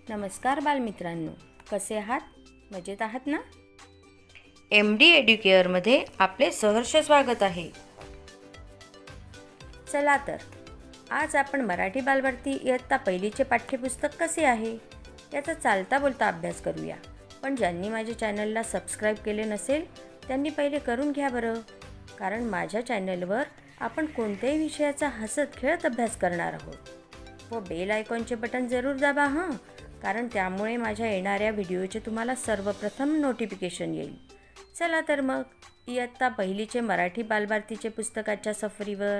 नमस्कार बालमित्रांनो, कसे आहात? मजेत आहात ना? MD एड्युकेअरमध्ये आपले सहर्ष स्वागत आहे. चला तर, आज आपण मराठी बालभारती इयत्ता पहिलीचे पाठ्यपुस्तक कसे आहे याचा चालता बोलता अभ्यास करूया. पण ज्यांनी माझ्या चॅनलला सबस्क्राईब केले नसेल त्यांनी पहिले करून घ्या बरं, कारण माझ्या चॅनलवर आपण कोणत्याही विषयाचा हसत खेळत अभ्यास करणार आहोत. व बेल आयकॉनचे बटन जरूर दाबा हां, कारण त्यामुळे माझ्या येणाऱ्या व्हिडिओचे तुम्हाला सर्वप्रथम नोटिफिकेशन येईल. चला तर मग, इयत्ता पहिलीचे मराठी बालभारतीचे पुस्तकाच्या सफरीवर.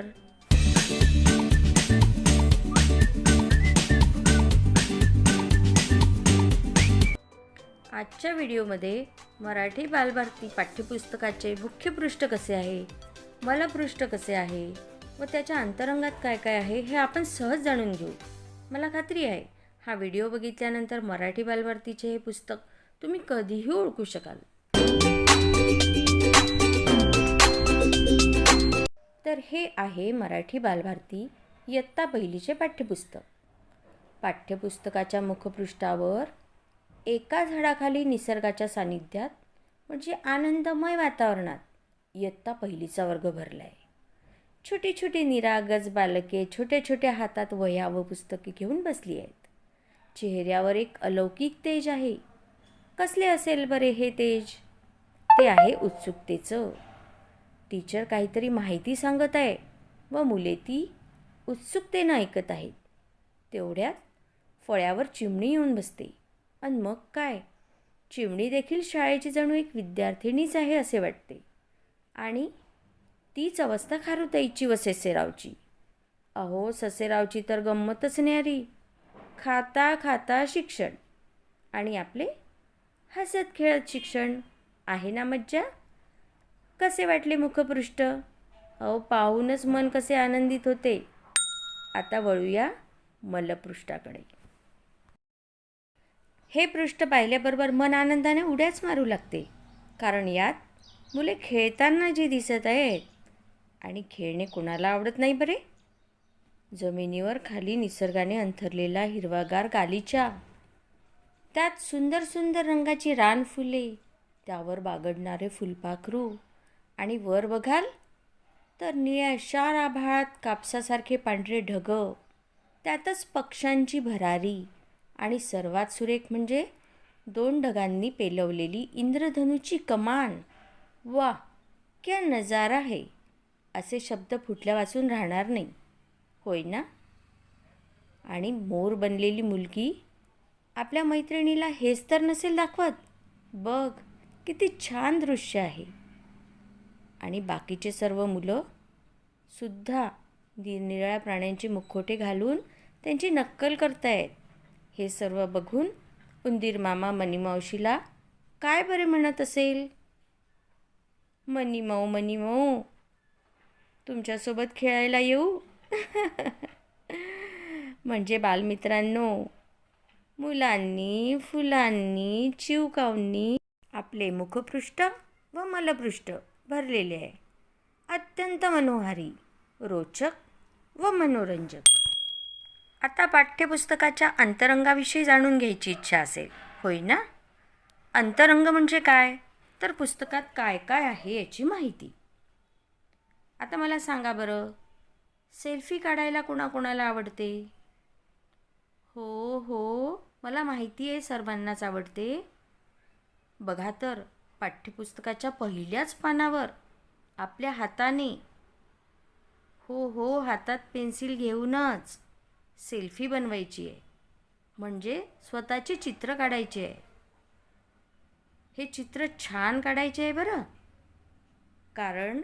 आजच्या व्हिडिओमध्ये मराठी बालभारती पाठ्यपुस्तकाचे मुख्य पृष्ठ कसे आहे, मलपृष्ठ कसे आहे व त्याच्या अंतरंगात काय काय आहे हे आपण सहज जाणून घेऊ. मला खात्री आहे हा व्हिडिओ बघितल्यानंतर मराठी बालभारतीचे हे पुस्तक तुम्ही कधीही ओळखू शकाल. तर हे आहे मराठी बालभारती इयत्ता पहिलीचे पाठ्यपुस्तक. पाठ्यपुस्तकाच्या मुखपृष्ठावर एका झाडाखाली निसर्गाच्या सानिध्यात म्हणजे आनंदमय वातावरणात इयत्ता पहिलीचा वर्ग भरला आहे. छोटी छोटी निरागस बालके छोट्या छोट्या हातात वह्या व पुस्तके घेऊन बसली आहेत. चेहऱ्यावर एक अलौकिक तेज आहे. कसले असेल बरे हे तेज? ते आहे उत्सुकतेचं. टीचर काहीतरी माहिती सांगत आहे व मुले ती उत्सुकतेनं ऐकत आहेत. तेवढ्यात फळ्यावर चिमणी येऊन बसते. आणि मग काय, चिमणी देखील शाळेची जणू एक विद्यार्थिनीच आहे असे वाटते. आणि तीच अवस्था खारुताईची व ससेरावची. अहो, ससेरावची तर गंमतच न्यारी. खाता खाता शिक्षण आणि आपले हसत खेळत शिक्षण. आहे ना मज्जा? कसे वाटले मुखपृष्ठ? अहो, पाहूनच मन कसे आनंदित होते. आता वळूया मलपृष्ठाकडे. हे पृष्ठ पाहिल्याबरोबर मन आनंदाने उड्याच मारू लागते, कारण यात मुले खेळताना जी दिसत आहेत. आणि खेळणे कोणाला आवडत नाही बरे? जमिनीवर खाली निसर्गाने अंथरलेला हिरवागार गालिचा, त्यात सुंदर सुंदर रंगाची रानफुले, त्यावर बागडणारे फुलपाखरू आणि वर बघाल तर निळ्या शार आभाळात कापसासारखे पांढरे ढग, त्यातच पक्ष्यांची भरारी आणि सर्वात सुरेख म्हणजे 2 ढगांनी पेलवलेली इंद्रधनुची कमान. वा, क्या नजारा है! असे शब्द फुटल्या वाचून राहणार नाही, होय ना? आणि मोर बनलेली मुलगी आपल्या मैत्रिणीला हेच तर नसेल दाखवत. बघ, किती छान दृश्य आहे. आणि बाकीचे सर्व मुलं सुद्धा निरनिराळ्या प्राण्यांचे मुखवटे घालून त्यांची नक्कल करतायत. हे सर्व बघून उंदीर मामा मनीमावशीला काय बरे म्हणत असेल? मनीमाऊ मनीमाऊ, तुमच्यासोबत खेळायला येऊ? म्हणजे बालमित्रांनो, मुलांनी फुलांनी चिवकांनी आपले मुखपृष्ठ व मलपृष्ठ भरलेले आहे. अत्यंत मनोहारी, रोचक व मनोरंजक. आता पाठ्यपुस्तकाच्या अंतरंगाविषयी जाणून घ्यायची इच्छा असेल, होय ना? अंतरंग म्हणजे काय? तर पुस्तकात काय काय आहे याची माहिती. आता मला सांगा बरं, सेल्फी काढायला कोणाकोणाला आवडते? हो हो, मला माहिती आहे सर्वांनाच आवडते. बघा तर, पाठ्यपुस्तकाच्या पहिल्याच पानावर आपल्या हाताने, हो हो, हातात पेन्सिल घेऊनच सेल्फी बनवायची आहे. म्हणजे स्वतःचे चित्र काढायचे आहे. हे चित्र छान काढायचे आहे बरं, कारण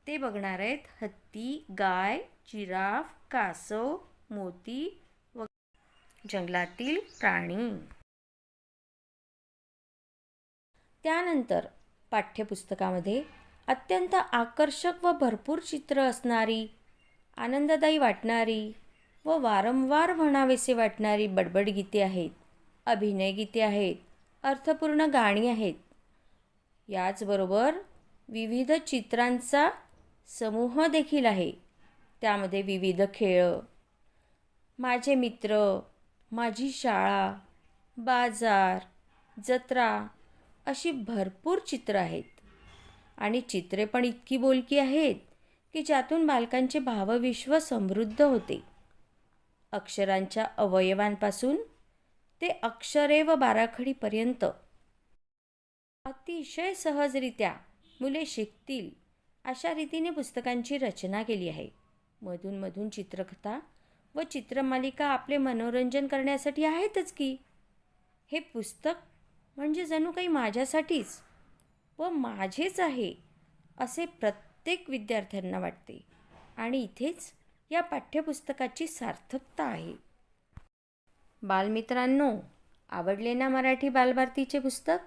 ते बघणार आहेत हत्ती, गाय, जिराफ, कासव, मोती व जंगलातील प्राणी. त्यानंतर पाठ्यपुस्तकामध्ये अत्यंत आकर्षक व भरपूर चित्र असणारी, आनंददायी वाटणारी व वारंवार म्हणावेसे वाटणारी बडबड गीते आहेत, अभिनय गीते आहेत, अर्थपूर्ण गाणी आहेत. याचबरोबर विविध चित्रांचा समूह देखील आहे. त्यामध्ये विविध खेळ, माझे मित्र, माझी शाळा, बाजार, जत्रा अशी भरपूर चित्रं आहेत आणि चित्रे पण इतकी बोलकी आहेत की ज्यातून बालकांचे भावविश्व समृद्ध होते. अक्षरांच्या अवयवांपासून ते अक्षरे व बाराखडीपर्यंत अतिशय सहजरित्या मुले शिकतील अशा रीतीने पुस्तकांची रचना केली आहे. मधून चित्रकथा व चित्रमालिका आपले मनोरंजन करण्यासाठी आहेतच की. हे पुस्तक म्हणजे जणू काही माझ्यासाठीच व माझेच आहे असे प्रत्येक विद्यार्थ्यांना वाटते आणि इथेच या पाठ्यपुस्तकाची सार्थकता आहे. बालमित्रांनो, आवडले ना मराठी बालभारतीचे पुस्तक?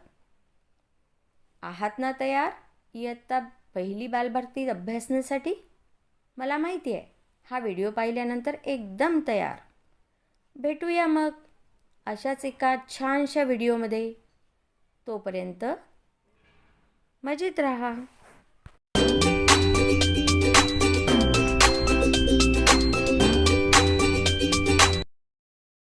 आहात ना तयार इयत्ता पहिली बालभारती अभ्यासण्यासाठी? मला माहिती आहे, हा व्हिडिओ पाहिल्यानंतर एकदम तयार. भेटूया मग अशाच एका छानशा व्हिडिओमध्ये. तोपर्यंत मजेत राहा.